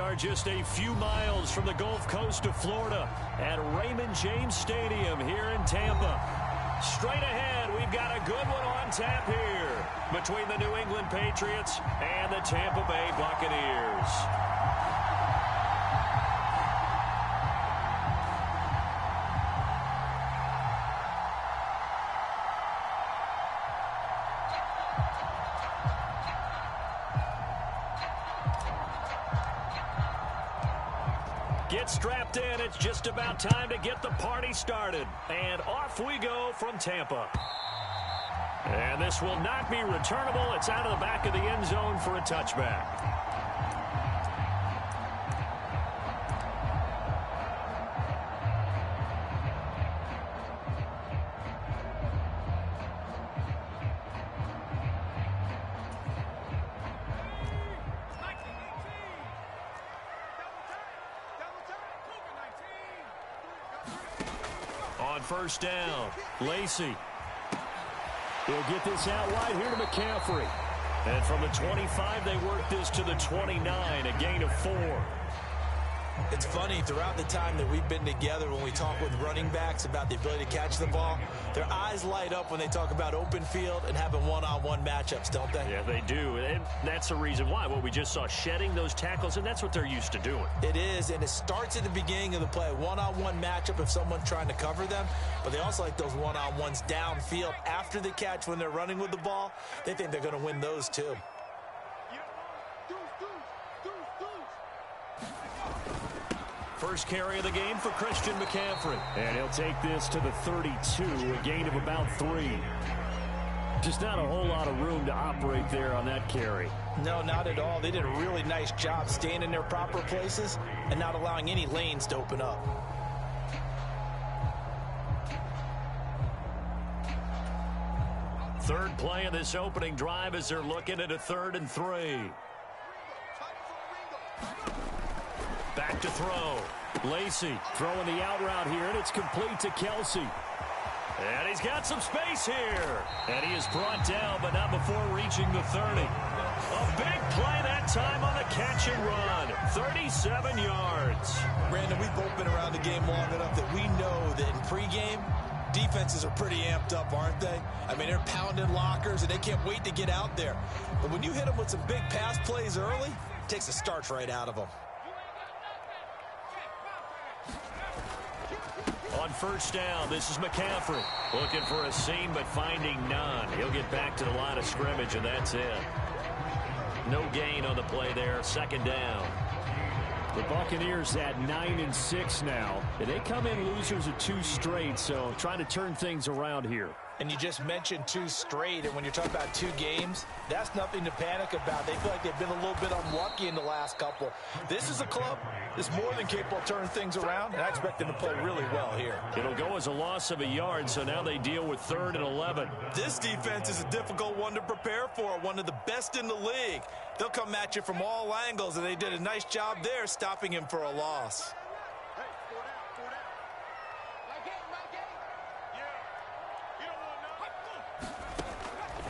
are just a few miles from the Gulf Coast of Florida at Raymond James Stadium here in Tampa. Straight ahead, we've got a good one on tap here between the New England Patriots and the Tampa Bay Buccaneers. Get strapped in. It's just about time to get the party started. And off we go from Tampa. And this will not be returnable. It's out of the back of the end zone for a touchback. On first down, Lacey. He'll get this out wide here to McCaffrey. And from the 25, they work this to the 29, a gain of 4. It's funny, throughout the time that we've been together, when we talk with running backs about the ability to catch the ball, their eyes light up when they talk about open field and having one-on-one matchups, don't they? Yeah, they do. And that's the reason why. What we just saw, shedding those tackles, and that's what they're used to doing. It is, and it starts at the beginning of the play. One-on-one matchup if someone's trying to cover them, but they also like those one-on-ones downfield after the catch when they're running with the ball. They think they're going to win those too. First carry of the game for Christian McCaffrey. And he'll take this to the 32, a gain of about 3. Just not a whole lot of room to operate there on that carry. No, not at all. They did a really nice job staying in their proper places and not allowing any lanes to open up. Third play of this opening drive as they're looking at a 3rd and 3. Back to throw. Lacey throwing the out route here, and it's complete to Kelsey. And he's got some space here. And he is brought down, but not before reaching the 30. A big play that time on the catch and run. 37 yards. Brandon, we've both been around the game long enough that we know that in pregame, defenses are pretty amped up, aren't they? I mean, they're pounding lockers, and they can't wait to get out there. But when you hit them with some big pass plays early, it takes the starch right out of them. On first down, this is McCaffrey. Looking for a seam, but finding none. He'll get back to the line of scrimmage, and that's it. No gain on the play there. 2nd down. The Buccaneers at 9-6 now. And they come in losers of 2 straight, so trying to turn things around here. And you just mentioned 2 straight, and when you're talking about 2 games, that's nothing to panic about. They feel like they've been a little bit unlucky in the last couple. This is a club that's more than capable of turning things around, and I expect them to play really well here. It'll go as a loss of a yard, so now they deal with 3rd and 11. This defense is a difficult one to prepare for, one of the best in the league. They'll come at you from all angles, and they did a nice job there stopping him for a loss.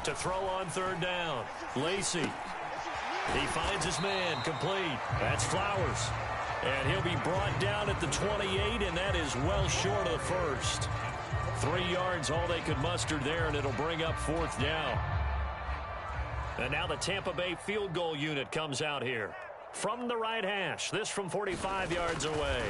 To throw on 3rd down. Lacey. He finds his man complete. That's Flowers. And he'll be brought down at the 28, and that is well short of the first. 3 yards, all they could muster there, and it'll bring up 4th down. And now the Tampa Bay field goal unit comes out here. From the right hash, this from 45 yards away.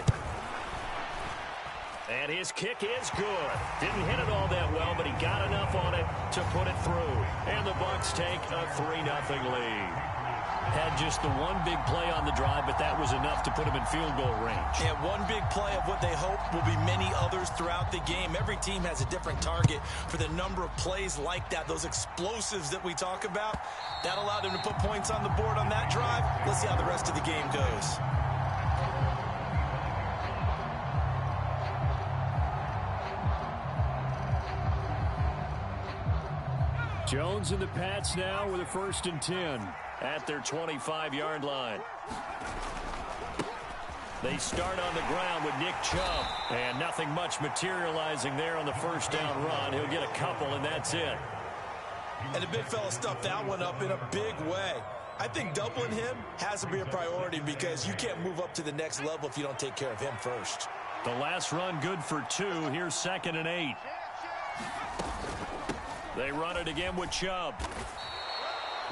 And his kick is good. Didn't hit it all that well, but he got enough on it to put it through. And the Bucs take a 3-0 lead. Had just the one big play on the drive, but that was enough to put him in field goal range. Yeah, one big play of what they hope will be many others throughout the game. Every team has a different target for the number of plays like that, those explosives that we talk about. That allowed them to put points on the board on that drive. Let's see how the rest of the game goes. Jones and the Pats now with a 1st and 10 at their 25-yard line. They start on the ground with Nick Chubb, and nothing much materializing there on the 1st down run. He'll get a couple, and that's it. And the big fella stuffed that one up in a big way. I think doubling him has to be a priority because you can't move up to the next level if you don't take care of him first. The last run good for 2. Here's 2nd and 8. They run it again with Chubb.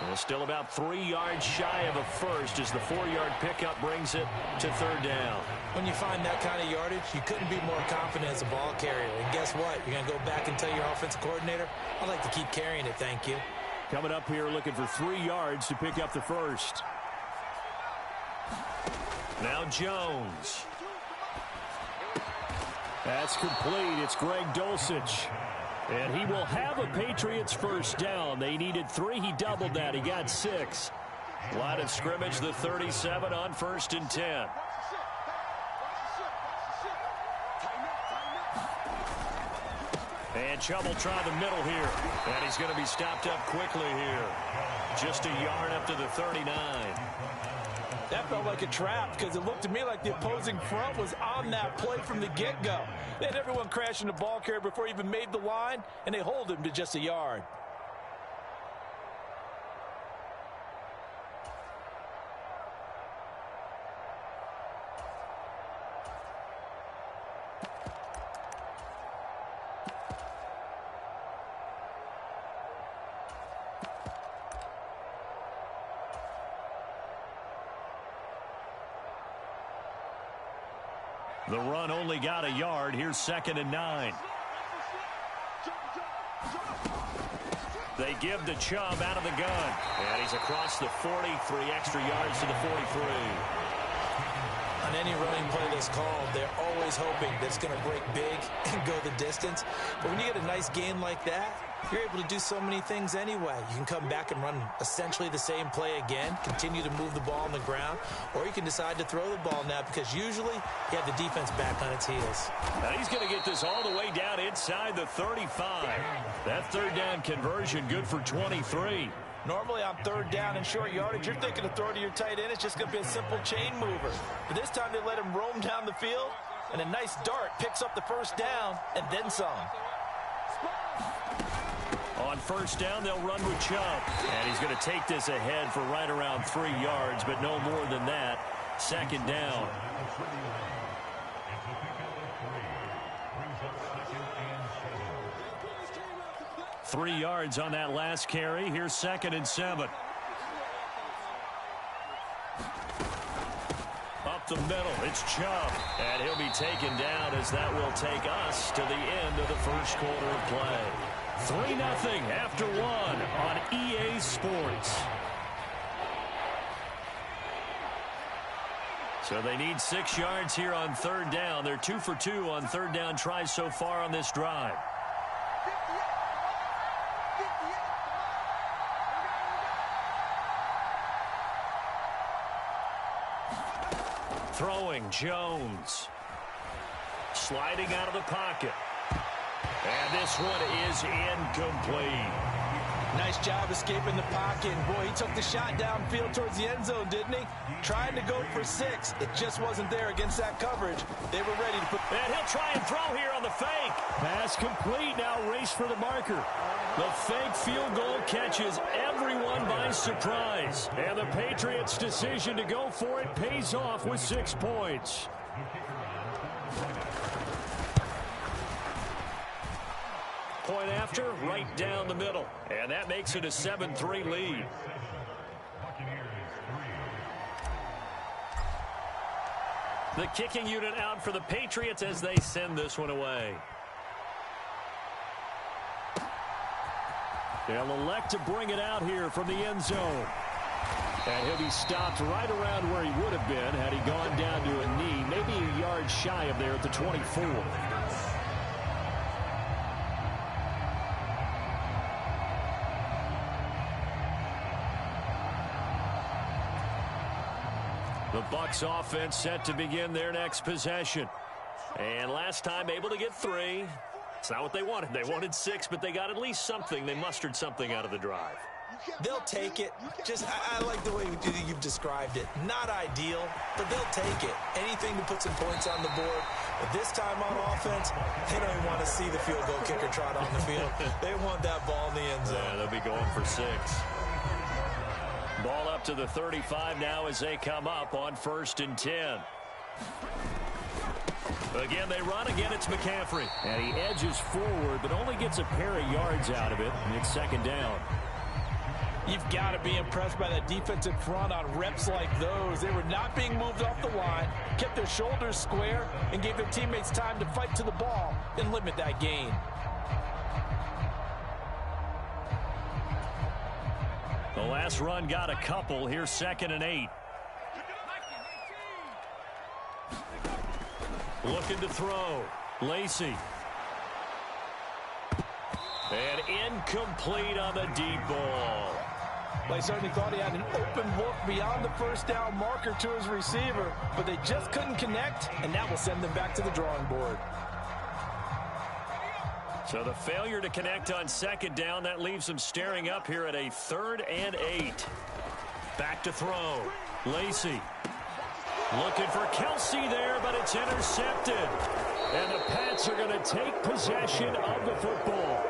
Well, still about 3 yards shy of a first as the 4-yard pickup brings it to 3rd down. When you find that kind of yardage, you couldn't be more confident as a ball carrier. And guess what? You're going to go back and tell your offensive coordinator, I'd like to keep carrying it, thank you. Coming up here looking for 3 yards to pick up the first. Now Jones. That's complete. It's Greg Dulcich. And he will have a Patriots first down. They needed 3. He doubled that. He got 6. Line of scrimmage, the 37 on 1st and 10. And Chubb will try the middle here. And he's going to be stopped up quickly here. Just a yard up to the 39. That felt like a trap because it looked to me like the opposing front was on that play from the get-go. They had everyone crashing the ball carrier before he even made the line, and they hold him to just a yard. The run only got a yard. Here's 2nd and 9. They give to Chubb out of the gun. And he's across the 40, 3 extra yards to the 43. On any running play that's called, they're always hoping that it's going to break big and go the distance. But when you get a nice gain like that, you're able to do so many things anyway. You can come back and run essentially the same play again, continue to move the ball on the ground, or you can decide to throw the ball now because usually you have the defense back on its heels. Now he's going to get this all the way down inside the 35. That 3rd down conversion good for 23. Normally on 3rd down and short yardage, you're thinking of throw to your tight end. It's just going to be a simple chain mover. But this time they let him roam down the field, and a nice dart picks up the first down and then some. On 1st down, they'll run with Chubb. And he's going to take this ahead for right around 3 yards, but no more than that. 2nd down. Three yards on that last carry. Here's 2nd and 7. Up the middle, it's Chubb. And he'll be taken down as that will take us to the end of the first quarter of play. 3-0 after 1 on EA Sports. So they need 6 yards here on 3rd down. They're 2 for 2 on 3rd down tries so far on this drive. Throwing, Jones. Sliding out of the pocket. And this one is incomplete. Nice job escaping the pocket. Boy, he took the shot downfield towards the end zone, didn't he? Trying to go for 6. It just wasn't there against that coverage. They were ready to put... And he'll try and throw here on the fake. Pass complete. Now race for the marker. The fake field goal catches everyone by surprise. And the Patriots' decision to go for it pays off with 6 points. Point after, right down the middle. And that makes it a 7-3 lead. The kicking unit out for the Patriots as they send this one away. They'll elect to bring it out here from the end zone. And he'll be stopped right around where he would have been had he gone down to a knee, maybe a yard shy of there at the 24. The Bucs offense set to begin their next possession. And last time able to get 3. It's not what they wanted. They wanted 6, but they got at least something. They mustered something out of the drive. They'll take it. I like the way you've described it. Not ideal, but they'll take it. Anything to put some points on the board. But this time on offense, they don't even want to see the field goal kicker trot on the field. They want that ball in the end zone. Yeah, they'll be going for 6. Ball up out to the 35 now as they come up on 1st and 10. Again, they run. Again, it's McCaffrey. And he edges forward, but only gets a pair of yards out of it. And it's 2nd down. You've got to be impressed by that defensive front on reps like those. They were not being moved off the line, kept their shoulders square, and gave their teammates time to fight to the ball and limit that gain. The last run got a couple. Here's 2nd and 8. Looking to throw. Lacy. And incomplete on the deep ball. Well, he certainly thought he had an open look beyond the 1st down marker to his receiver, but they just couldn't connect, and that will send them back to the drawing board. So the failure to connect on 2nd down, that leaves them staring up here at a 3rd and 8. Back to throw. Lacy. Looking for Kelsey there, but it's intercepted. And the Pats are going to take possession of the football.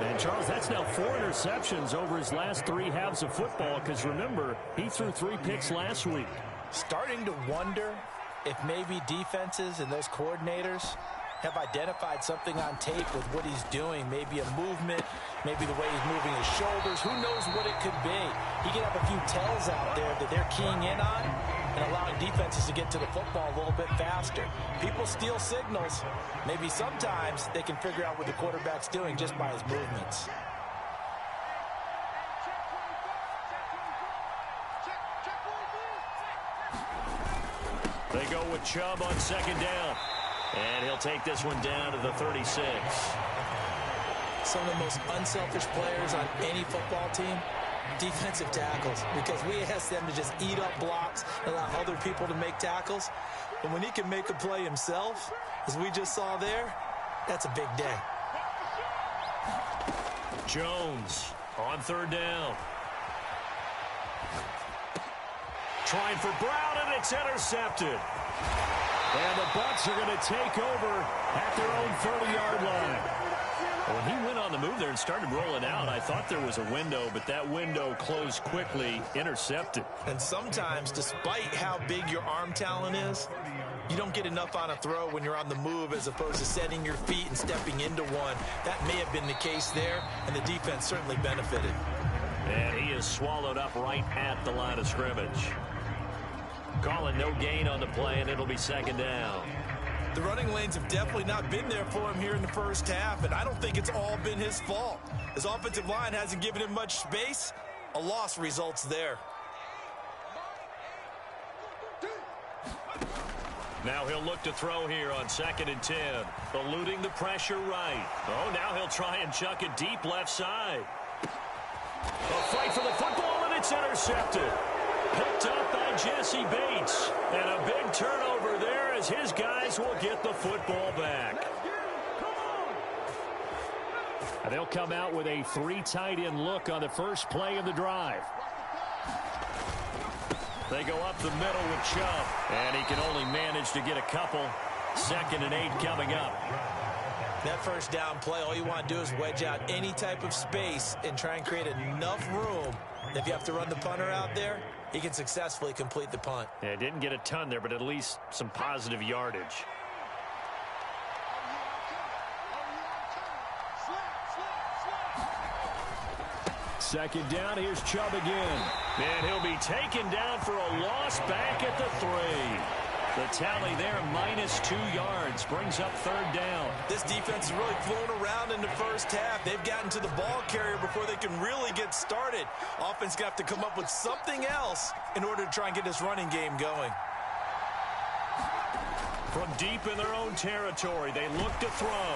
And, Charles, that's now 4 interceptions over his last 3 halves of football, because, remember, he threw 3 picks last week. Starting to wonder if maybe defenses and those coordinators have identified something on tape with what he's doing. Maybe a movement, maybe the way he's moving his shoulders. Who knows what it could be? He could have a few tells out there that they're keying in on and allowing defenses to get to the football a little bit faster. People steal signals. Maybe sometimes they can figure out what the quarterback's doing just by his movements. They go with Chubb on 2nd down. And he'll take this one down to the 36. Some of the most unselfish players on any football team, defensive tackles, because we ask them to just eat up blocks and allow other people to make tackles. And when he can make a play himself, as we just saw there, that's a big day. Jones on 3rd down. Trying for Brown, and it's intercepted. And the Bucs are going to take over at their own 30-yard line. When he went on the move there and started rolling out, I thought there was a window, but that window closed quickly, intercepted. And sometimes, despite how big your arm talent is, you don't get enough on a throw when you're on the move as opposed to setting your feet and stepping into one. That may have been the case there, and the defense certainly benefited. And he is swallowed up right at the line of scrimmage. Calling no gain on the play, and it'll be 2nd down. The running lanes have definitely not been there for him here in the 1st half, and I don't think it's all been his fault. His offensive line hasn't given him much space. A loss results there. Now he'll look to throw here on 2nd and 10. Eluding the pressure right. Oh, now he'll try and chuck it deep left side. A fight for the football, and it's intercepted. Picked up by Jesse Bates. And a big turnover there as his guys will get the football back. And they'll come out with a 3 tight end look on the first play of the drive. They go up the middle with Chubb. And he can only manage to get a couple. 2nd and 8 coming up. That 1st down play, all you want to do is wedge out any type of space and try and create enough room. If you have to run the punter out there, he can successfully complete the punt. Yeah, didn't get a ton there, but at least some positive yardage. Second down, here's Chubb again. And he'll be taken down for a loss back at the 3. The tally there, -2 yards, brings up 3rd down. This defense has really flown around in the 1st half. They've gotten to the ball carrier before they can really get started. Offense going to have to come up with something else in order to try and get this running game going. From deep in their own territory, they look to throw.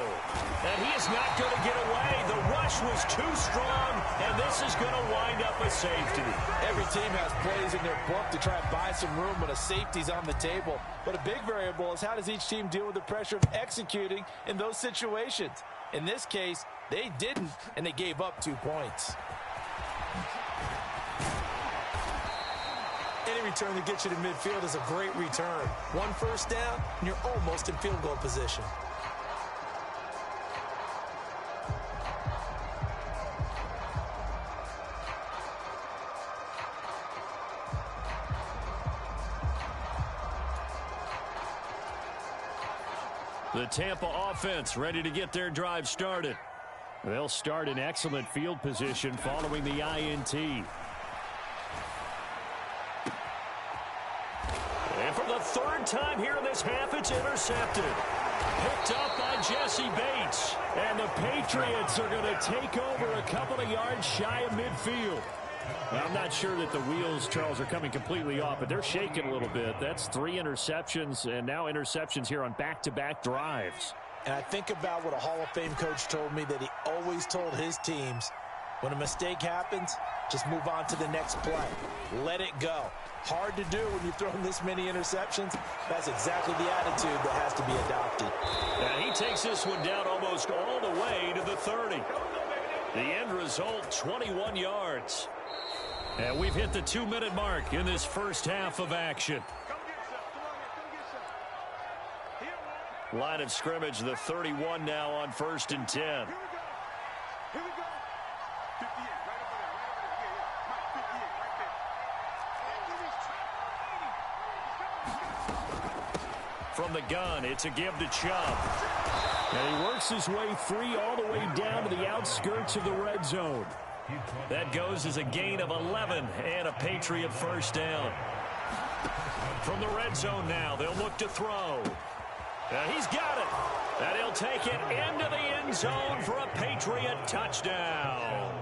And he is not going to get away. The rush was too strong, and this is going to wind up a safety. Every team has plays in their book to try and buy some room when a safety's on the table. But a big variable is how does each team deal with the pressure of executing in those situations. In this case, they didn't, and they gave up 2 points. Any return that gets you to midfield is a great return. 1 first down, and you're almost in field goal position. The Tampa offense ready to get their drive started. They'll start in excellent field position following the INT. And for the third time here in this half, it's intercepted. Picked up by Jesse Bates. And the Patriots are going to take over a couple of yards shy of midfield. I'm not sure that the wheels, Charles, are coming completely off, but they're shaking a little bit. That's 3 interceptions, and now interceptions here on back-to-back drives. And I think about what a Hall of Fame coach told me that he always told his teams, when a mistake happens, just move on to the next play. Let it go. Hard to do when you've thrown this many interceptions. That's exactly the attitude that has to be adopted. And he takes this one down almost all the way to the 30. The end result, 21 yards. And we've hit the 2-minute mark in this first half of action. Line of scrimmage, the 31 now on 1st and 10. From the gun, it's a give to Chubb. And he works his way free all the way down to the outskirts of the red zone. That goes as a gain of 11 and a Patriot first down. From the red zone now, they'll look to throw. And he's got it. And he'll take it into the end zone for a Patriot touchdown.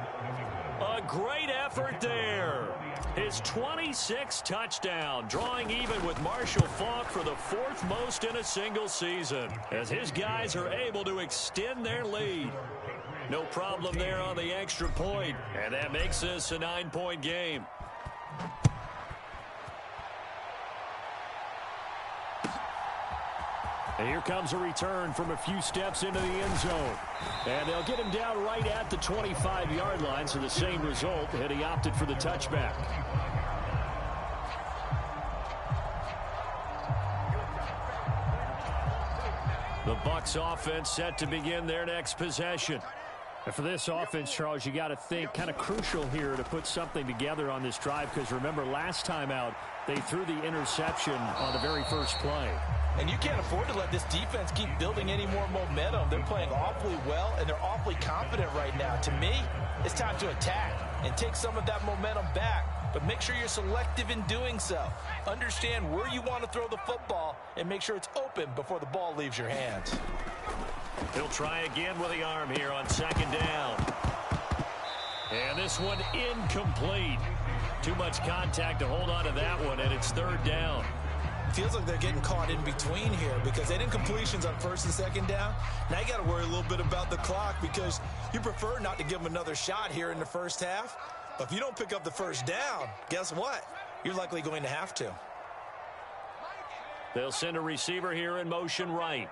A great effort there. His 26th touchdown, drawing even with Marshall Faulk for the 4th most in a single season, as his guys are able to extend their lead. No problem there on the extra point, and that makes this a 9-point game. And here comes a return from a few steps into the end zone. And they'll get him down right at the 25-yard line, so the same result, and he opted for the touchback. The Bucs offense set to begin their next possession. And for this offense, Charles, you got to think kind of crucial here to put something together on this drive, because remember, last time out, they threw the interception on the very first play. And you can't afford to let this defense keep building any more momentum. They're playing awfully well, and they're awfully confident right now. To me, it's time to attack and take some of that momentum back. But make sure you're selective in doing so. Understand where you want to throw the football and make sure it's open before the ball leaves your hands. He'll try again with the arm here on 2nd down. And this one incomplete. Too much contact to hold on to that one, and it's 3rd down. Feels like they're getting caught in between here because they didn't completions on 1st and 2nd down. Now you got to worry a little bit about the clock because you prefer not to give them another shot here in the first half. But if you don't pick up the 1st down, guess what? You're likely going to have to. They'll send a receiver here in motion right.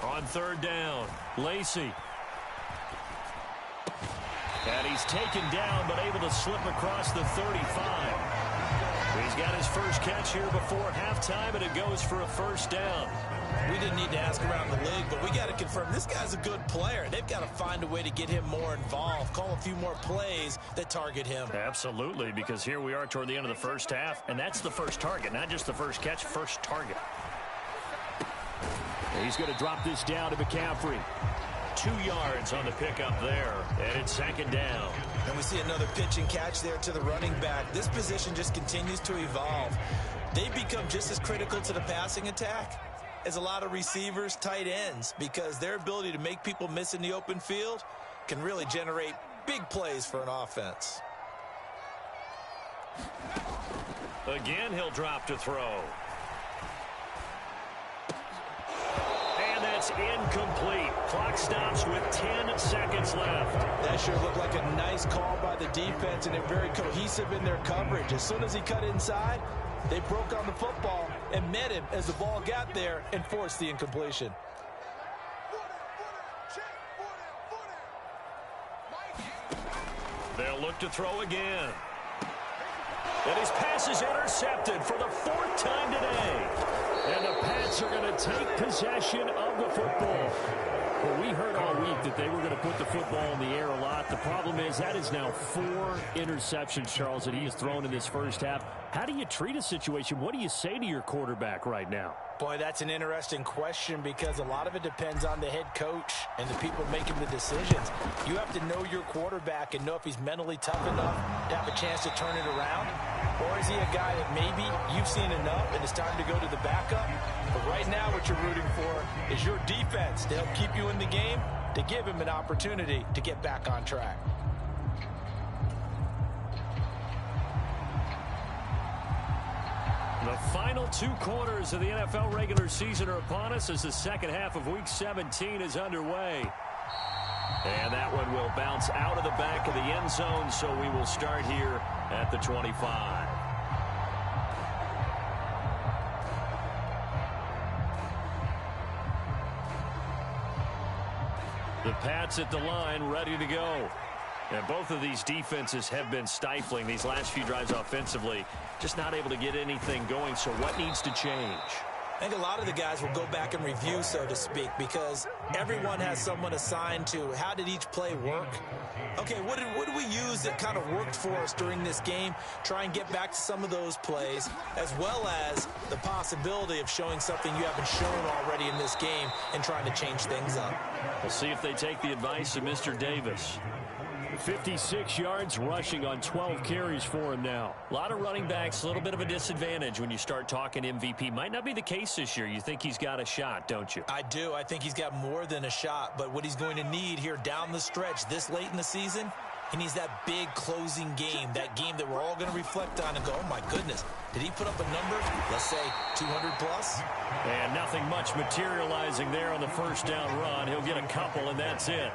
On 3rd down, Lacey. And he's taken down, but able to slip across the 35. He's got his first catch here before halftime, and it goes for a 1st down. We didn't need to ask around the league, but we got to confirm this guy's a good player. They've got to find a way to get him more involved, call a few more plays that target him. Absolutely, because here we are toward the end of the first half, and that's the first target, not just the first catch, first target. He's going to drop this down to McCaffrey. 2 yards on the pickup there, and it's 2nd down. And we see another pitch and catch there to the running back. This position just continues to evolve. They become just as critical to the passing attack as a lot of receivers, tight ends, because their ability to make people miss in the open field can really generate big plays for an offense. Again, he'll drop to throw. That's incomplete. Clock stops with 10 seconds left. That sure looked like a nice call by the defense, and they're very cohesive in their coverage. As soon as he cut inside, they broke on the football and met him as the ball got there and forced the incompletion. They'll look to throw again. And his pass is intercepted for the 4th time today. And the Pats are going to take possession of the football. Well, we heard all week that they were going to put the football in the air a lot. The problem is that is now 4 interceptions, Charles, that he has thrown in this first half. How do you treat a situation? What do you say to your quarterback right now? Boy, that's an interesting question because a lot of it depends on the head coach and the people making the decisions. You have to know your quarterback and know if he's mentally tough enough to have a chance to turn it around. Or is he a guy that maybe you've seen enough and it's time to go to the backup? But right now what you're rooting for is your defense to help keep you in the game, to give him an opportunity to get back on track. The final 2 quarters of the NFL regular season are upon us as the second half of Week 17 is underway. And that one will bounce out of the back of the end zone, so we will start here at the 25. The Pats at the line, ready to go. And both of these defenses have been stifling these last few drives offensively. Just not able to get anything going, so what needs to change? I think a lot of the guys will go back and review, so to speak, because everyone has someone assigned to how did each play work. Okay, what did we use that kind of worked for us during this game? Try and get back to some of those plays, as well as the possibility of showing something you haven't shown already in this game and trying to change things up. We'll see if they take the advice of Mr. Davis. 56 yards rushing on 12 carries for him now. A lot of running backs, a little bit of a disadvantage when you start talking MVP. Might not be the case this year. You think he's got a shot, don't you? I do. I think he's got more than a shot. But what he's going to need here down the stretch this late in the season, he needs that big closing game, that game that we're all going to reflect on and go, oh, my goodness, did he put up a number, let's say 200 plus? And nothing much materializing there on the first down run. He'll get a couple, and that's it.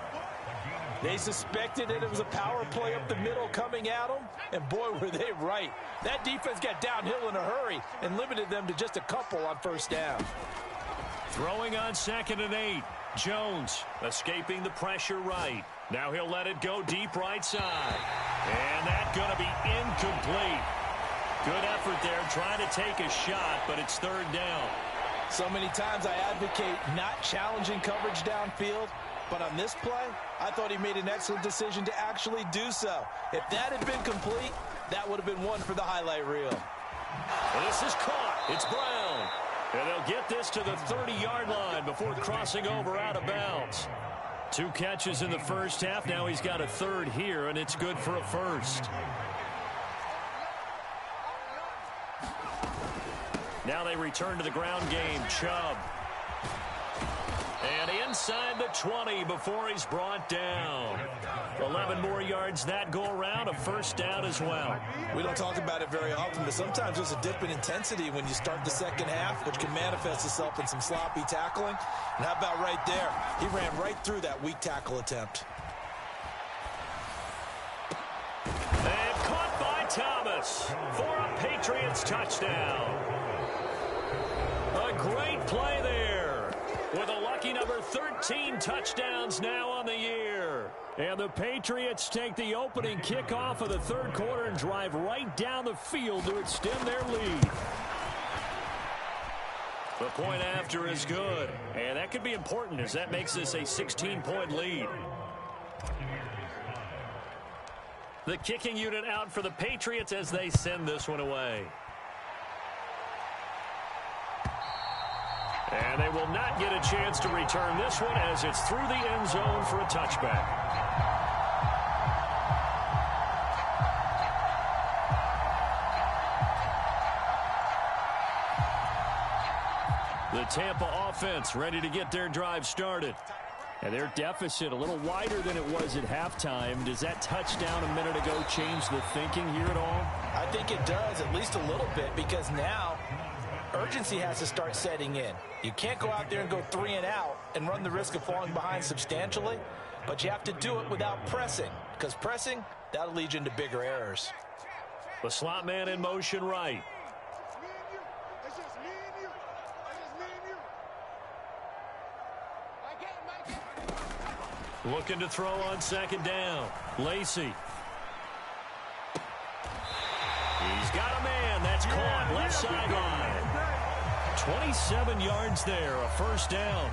They suspected that it was a power play up the middle coming at them, and boy, were they right. That defense got downhill in a hurry and limited them to just a couple on first down. Throwing on 2nd and 8. Jones escaping the pressure right. Now he'll let it go deep right side. And that's going to be incomplete. Good effort there, trying to take a shot, but it's 3rd down. So many times I advocate not challenging coverage downfield. But on this play, I thought he made an excellent decision to actually do so. If that had been complete, that would have been one for the highlight reel. Well, this is caught. It's Brown. And they'll get this to the 30-yard line before crossing over out of bounds. 2 catches in the first half. Now he's got a 3rd here, and it's good for a 1st. Now they return to the ground game. Chubb. And inside the 20 before he's brought down. 11 more yards that go around, a 1st down as well. We don't talk about it very often, but sometimes there's a dip in intensity when you start the second half, which can manifest itself in some sloppy tackling. And how about right there? He ran right through that weak tackle attempt. And caught by Thomas for a Patriots touchdown. A great play there, with a lucky number 13 touchdowns now on the year. And the Patriots take the opening kickoff of the 3rd quarter and drive right down the field to extend their lead. The point after is good, and that could be important as that makes this a 16-point lead. The kicking unit out for the Patriots as they send this one away. And they will not get a chance to return this one as it's through the end zone for a touchback. The Tampa offense ready to get their drive started. And their deficit a little wider than it was at halftime. Does that touchdown a minute ago change the thinking here at all? I think it does, at least a little bit, because now urgency has to start setting in. You can't go out there and go 3 and out and run the risk of falling behind substantially, but you have to do it without pressing, because pressing, that'll lead you into bigger errors. The slot man in motion right. Looking to throw on 2nd down. Lacy. He's got a man. That's caught left sideline. 27 yards there, a first down.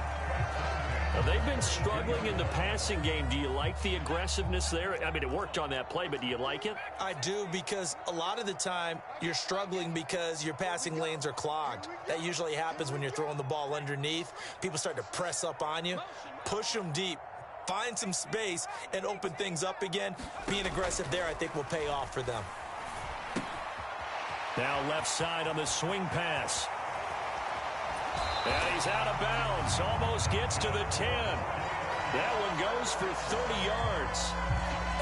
Now, they've been struggling in the passing game. Do you like the aggressiveness there? I mean, it worked on that play, but do you like it? I do, because a lot of the time you're struggling because your passing lanes are clogged. That usually happens when you're throwing the ball underneath. People start to press up on you. Push them deep. Find some space and open things up again. Being aggressive there, I think, will pay off for them. Now left side on the swing pass. And he's out of bounds. Almost gets to the 10. That one goes for 30 yards.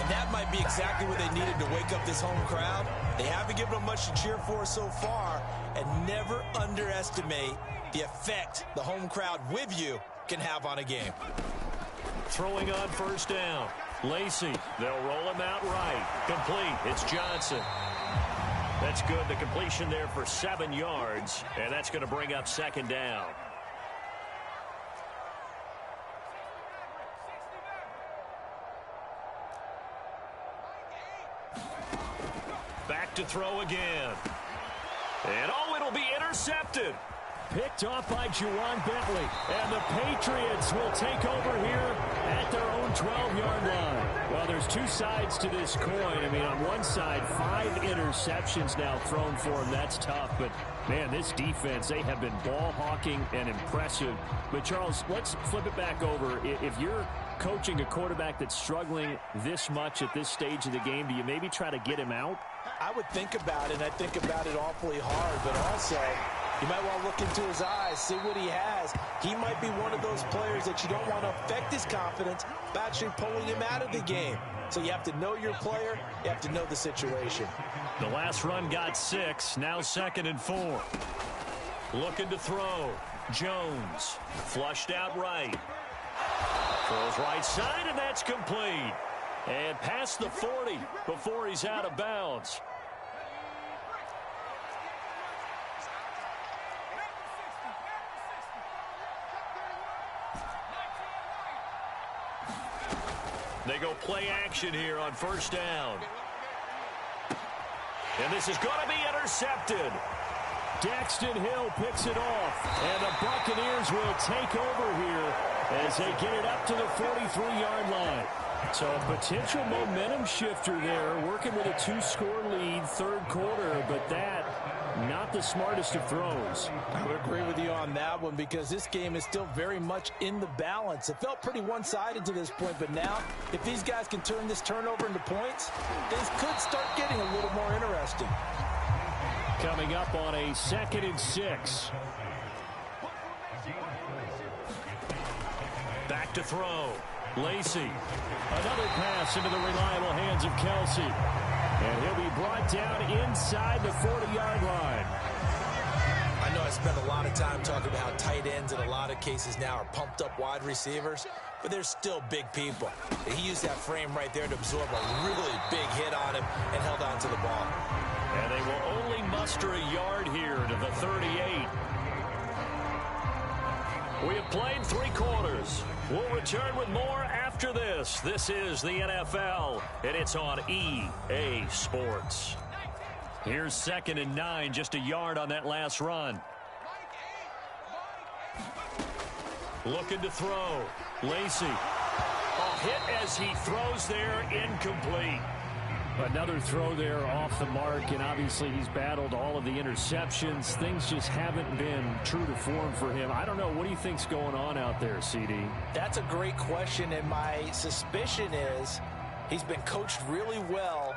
And that might be exactly what they needed to wake up this home crowd. They haven't given them much to cheer for so far. And never underestimate the effect the home crowd with you can have on a game. Throwing on first down. Lacy. They'll roll him out right. Complete. It's Johnson. That's good. The completion there for 7 yards. And that's going to bring up second down. Back to throw again. And it'll be intercepted. Picked off by Juwan Bentley. And the Patriots will take over here at their own 12-yard line. Well, there's two sides to this coin. I mean, on one side, 5 interceptions now thrown for him. That's tough. But, man, this defense, they have been ball hawking and impressive. But, Charles, let's flip it back over. If you're coaching a quarterback that's struggling this much at this stage of the game, do you maybe try to get him out? I would think about it, and I think about it awfully hard, but also you might want to look into his eyes, see what he has. He might be one of those players that you don't want to affect his confidence by actually pulling him out of the game. So you have to know your player. You have to know the situation. The last run got 6. Now 2nd and 4. Looking to throw. Jones. Flushed out right. Throws right side, and that's complete. And past the 40 before he's out of bounds. They go play action here on first down. And this is going to be intercepted. Daxton Hill picks it off. And the Buccaneers will take over here as they get it up to the 43-yard line. So a potential momentum shifter there, working with a 2-score lead, third quarter, but that, not the smartest of throws. I would agree with you on that one because this game is still very much in the balance. It felt pretty one-sided to this point, but now, if these guys can turn this turnover into points, things could start getting a little more interesting. Coming up on a 2nd and 6. Back to throw. Lacy. Another pass into the reliable hands of Kelsey. And he'll be brought down inside the 40-yard line. I know I spent a lot of time talking about how tight ends in a lot of cases now are pumped up wide receivers, but they're still big people. He used that frame right there to absorb a really big hit on him and held on to the ball. And they will only muster a yard here to the 38. We have played 3 quarters. We'll return with more after this. This is the NFL, and it's on EA Sports. Here's 2nd and 9, just a yard on that last run. Looking to throw. Lacy. A hit as he throws there, incomplete. Another throw there off the mark, and obviously he's battled all of the interceptions. Things just haven't been true to form for him. I don't know. What do you think's going on out there, CD? That's a great question, and my suspicion is he's been coached really well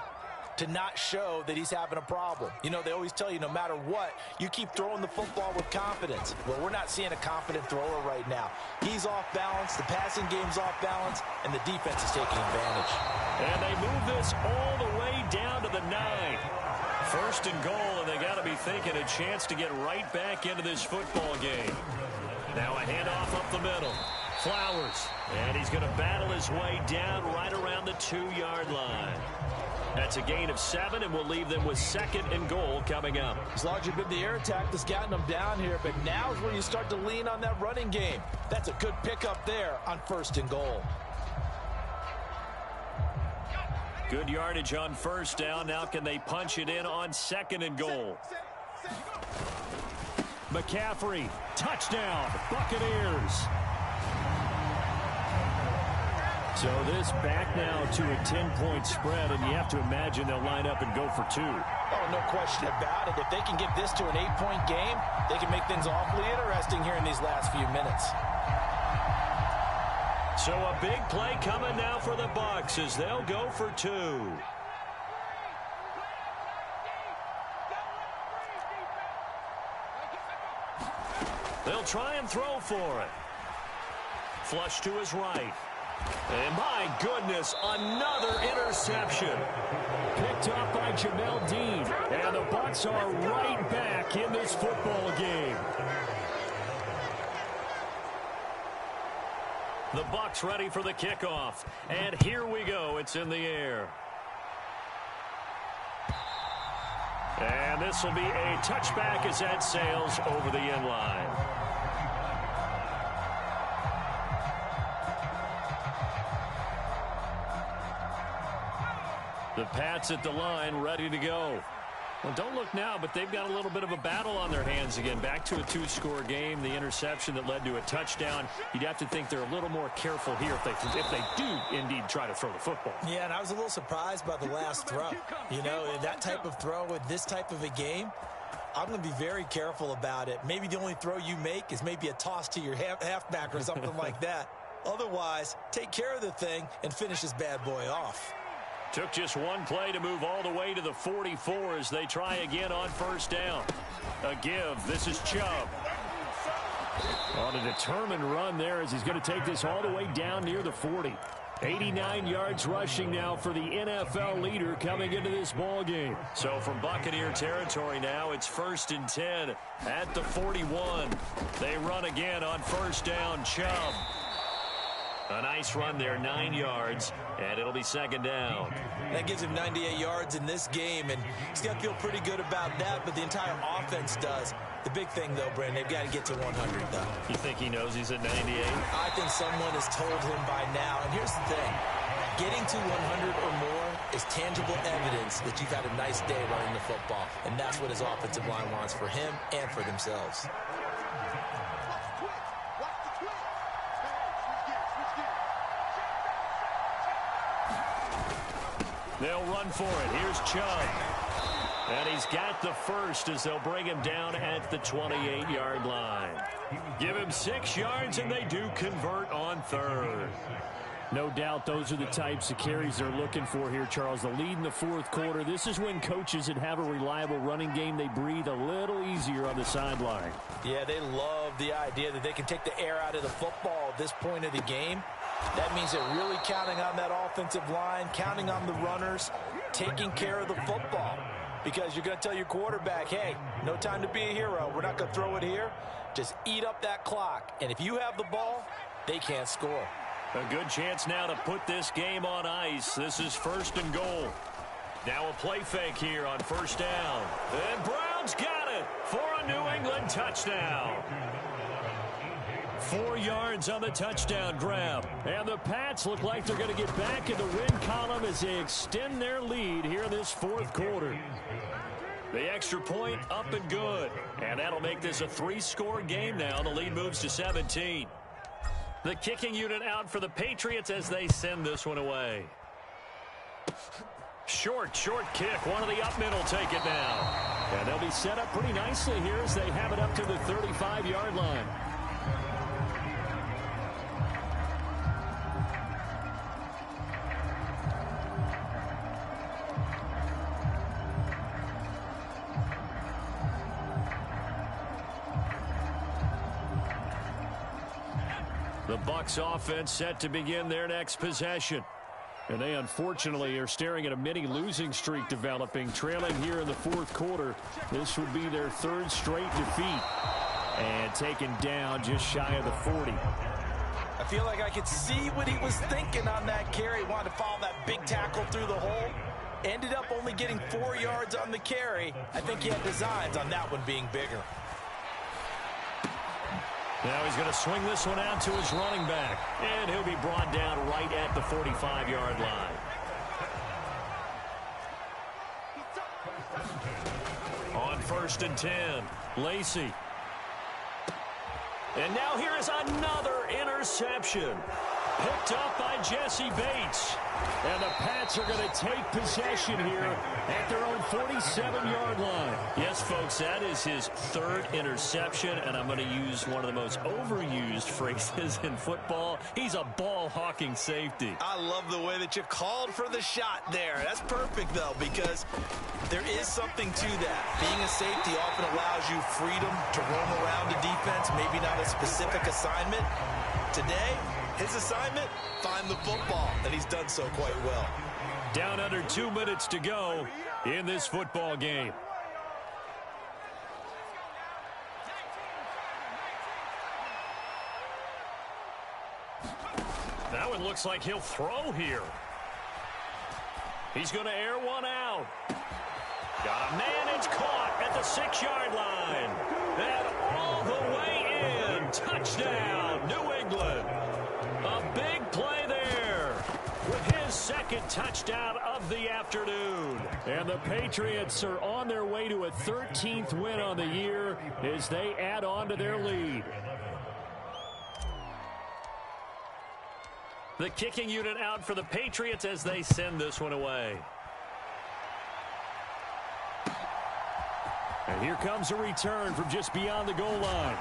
to not show that he's having a problem. You know, they always tell you no matter what, you keep throwing the football with confidence. Well, we're not seeing a confident thrower right now. He's off balance, the passing game's off balance, and the defense is taking advantage. And they move this all the way down to the 9. 1st and goal, and they got to be thinking a chance to get right back into this football game. Now a handoff up the middle. Flowers, and he's going to battle his way down right around the 2-yard line. That's a gain of 7, and we'll leave them with 2nd and goal coming up. As long as you've been the air attack that's gotten them down here, but now is where you start to lean on that running game. That's a good pickup there on 1st and goal. Good yardage on 1st down. Now can they punch it in on 2nd and goal? McCaffrey, touchdown, Buccaneers. So this back now to a 10-point spread, and you have to imagine they'll line up and go for 2. Oh, no question about it. If they can get this to an 8-point game, they can make things awfully interesting here in these last few minutes. So a big play coming now for the Bucs as they'll go for 2. They'll try and throw for it. Flush to his right. And my goodness, another interception. Picked up by Jamel Dean. And the Bucs are right back in this football game. The Bucs ready for the kickoff. And here we go. It's in the air. And this will be a touchback as that sails over the end line. The Pats at the line, ready to go. Well, don't look now, but they've got a little bit of a battle on their hands again. Back to a 2-score game. The interception that led to a touchdown. You'd have to think they're a little more careful here if they do indeed try to throw the football. Yeah, and I was a little surprised by the last throw. You know, that type of throw with this type of a game, I'm going to be very careful about it. Maybe the only throw you make is maybe a toss to your halfback or something like that. Otherwise, take care of the thing and finish this bad boy off. Took just one play to move all the way to the 44 as they try again on first down. A give. This is Chubb. On a determined run there as he's going to take this all the way down near the 40. 89 yards rushing now for the NFL leader coming into this ball game. So from Buccaneer territory now, it's 1st and 10 at the 41. They run again on first down. Chubb. A nice run there, 9 yards, and it'll be 2nd down. That gives him 98 yards in this game, and he's got to feel pretty good about that, but the entire offense does. The big thing, though, Brandon, they've got to get to 100, though. You think he knows he's at 98? I think someone has told him by now, and here's the thing. Getting to 100 or more is tangible evidence that you've had a nice day running the football, and that's what his offensive line wants for him and for themselves. They'll run for it. Here's Chubb. And he's got the first as they'll bring him down at the 28-yard line. Give him 6 yards, and they do convert on 3rd. No doubt those are the types of carries they're looking for here, Charles. The lead in the 4th quarter. This is when coaches that have a reliable running game, they breathe a little easier on the sideline. Yeah, they love the idea that they can take the air out of the football at this point of the game. That means they're really counting on that offensive line, counting on the runners, taking care of the football. Because you're going to tell your quarterback, hey, no time to be a hero. We're not going to throw it here. Just eat up that clock. And if you have the ball, they can't score. A good chance now to put this game on ice. This is 1st and goal. Now a play fake here on first down. And Brown's got it for a New England touchdown. 4 yards on the touchdown grab. And the Pats look like they're going to get back in the win column as they extend their lead here in this 4th quarter. The extra point up and good. And that'll make this a 3-score game now. The lead moves to 17. The kicking unit out for the Patriots as they send this one away. Short kick. One of the up middle take it now. And they'll be set up pretty nicely here as they have it up to the 35-yard line. The Bucs offense set to begin their next possession. And they unfortunately are staring at a mini losing streak developing, trailing here in the 4th quarter. This would be their 3rd straight defeat. And taken down just shy of the 40. I feel like I could see what he was thinking on that carry. Wanted to follow that big tackle through the hole. Ended up only getting 4 yards on the carry. I think he had designs on that one being bigger. Now he's going to swing this one out to his running back. And he'll be brought down right at the 45-yard line. On 1st and 10, Lacey. And now here is another interception. Picked up by Jesse Bates. And the Pats are going to take possession here at their own 47-yard line. Yes, folks, that is his third interception, and I'm going to use one of the most overused phrases in football. He's a ball-hawking safety. I love the way that you called for the shot there. That's perfect, though, because there is something to that. Being a safety often allows you freedom to roam around the defense, maybe not a specific assignment. Today, his assignment, find the football, and he's done so quite well. Down under 2 minutes to go in this football game. That one looks like he'll throw here. He's going to air one out. Got a man, it's caught at the 6-yard line. And all the way in. Touchdown, New England. A big play there with his second touchdown of the afternoon. And the Patriots are on their way to a 13th win on the year as they add on to their lead. The kicking unit out for the Patriots as they send this one away. And here comes a return from just beyond the goal line.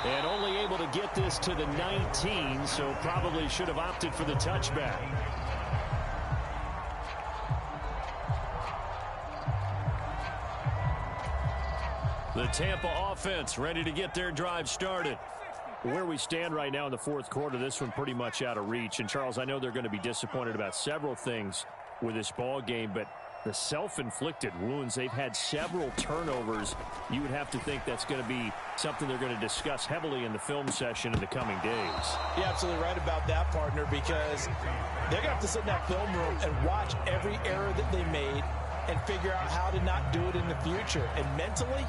And only able to get this to the 19, so probably should have opted for the touchback. The Tampa offense ready to get their drive started. Where we stand right now in the fourth quarter, this one pretty much out of reach. And, Charles, I know they're going to be disappointed about several things with this ball game, but the self-inflicted wounds, they've had several turnovers. You would have to think that's going to be something they're going to discuss heavily in the film session in the coming days. You're absolutely right about that, partner, because they're going to have to sit in that film room and watch every error that they made and figure out how to not do it in the future. And mentally,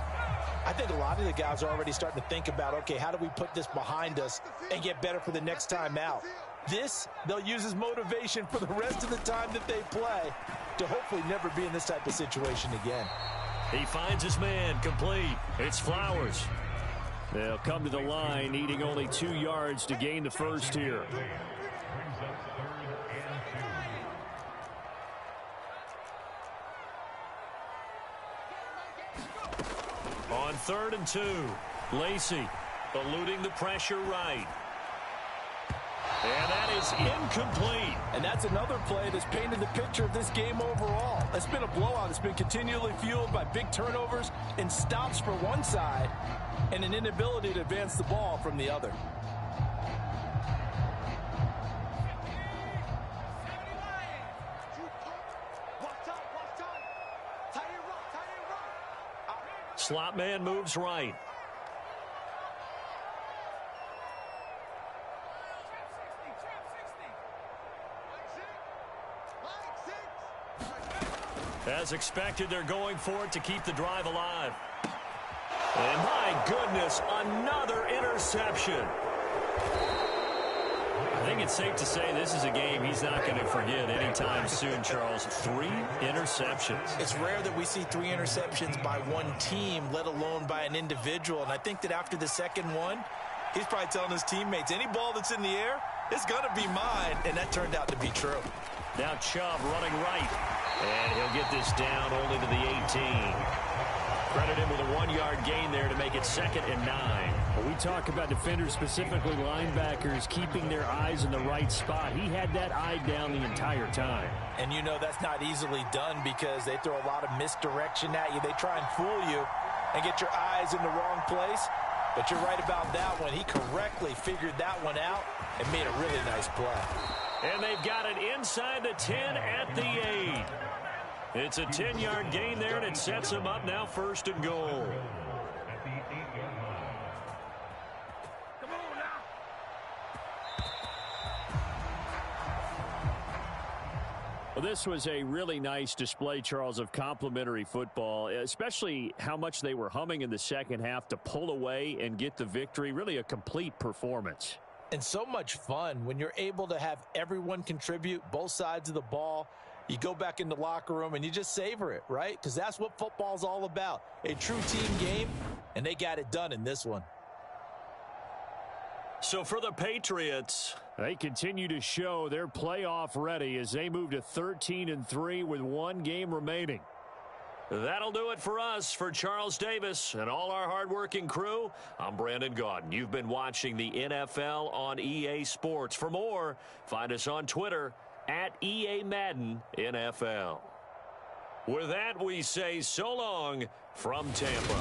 I think a lot of the guys are already starting to think about, okay, how do we put this behind us and get better for the next time out? This, they'll use as motivation for the rest of the time that they play to hopefully never be in this type of situation again. He finds his man, complete. It's Flowers. They'll come to the line, needing only 2 yards to gain the first here. On 3rd and 2, Lacy eluding the pressure right. And that is incomplete. And that's another play that's painted the picture of this game overall. It's been a blowout. It's been continually fueled by big turnovers and stops for one side and an inability to advance the ball from the other. Slot man moves right. As expected, they're going for it to keep the drive alive. And my goodness, another interception. I think it's safe to say this is a game he's not going to forget anytime soon, Charles. 3 interceptions. It's rare that we see 3 interceptions by one team, let alone by an individual. And I think that after the second one, he's probably telling his teammates, any ball that's in the air, it's going to be mine. And that turned out to be true. Now Chubb running right. And he'll get this down only to the 18. Credit him with a 1-yard gain there to make it 2nd and 9. When we talk about defenders, specifically linebackers, keeping their eyes in the right spot, he had that eye down the entire time. And you know that's not easily done because they throw a lot of misdirection at you. They try and fool you and get your eyes in the wrong place. But you're right about that one. He correctly figured that one out and made a really nice play. And they've got it inside the 10 at the 8. It's a 10-yard gain there, and it sets them up now 1st and goal. Well, this was a really nice display, Charles, of complimentary football, especially how much they were humming in the second half to pull away and get the victory. Really a complete performance. And so much fun when you're able to have everyone contribute, both sides of the ball. You go back in the locker room and you just savor it, right? Because that's what football's all about. A true team game, and they got it done in this one. So for the Patriots, they continue to show they're playoff ready as they move to 13-3 with one game remaining. that'll do it for us. For Charles Davis and all our hardworking crew, I'm Brandon Gaudin. You've been watching the NFL on EA Sports. For more, find us on Twitter at EA Madden NFL. With that, we say so long from Tampa.